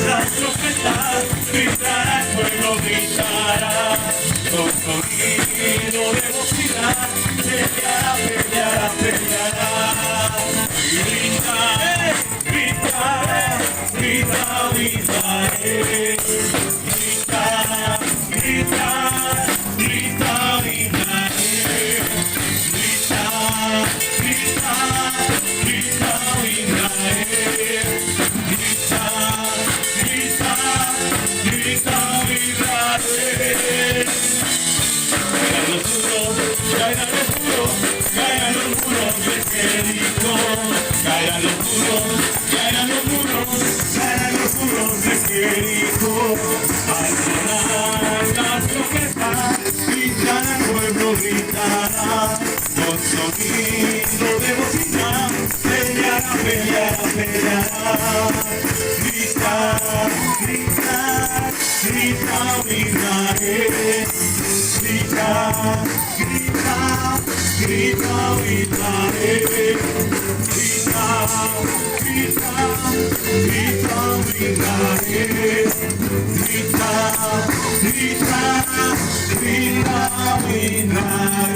las trompetas, gritará el pueblo, gritará, con sonido de bocina, peleará, peleará, peleará. Gritaré, gritaré, grita, gritaré, grita, grita, grita, gritaré, grita, grita, grita, gritaré, grita, grita, grita, gritaré. Caerán los muros, caerán los muros de Jericó, caerán los muros, caerán los muros, caerán los muros de Jericó. Al sonar las trompetas, gritará el pueblo, gritará, con sonido de bocina, peleará, peleará, peleará. Grita, grita, grita, gritaré, grita, grita, grita, gritaré, grita, grita, grita, gritaré, grita, grita, grita, gritaré.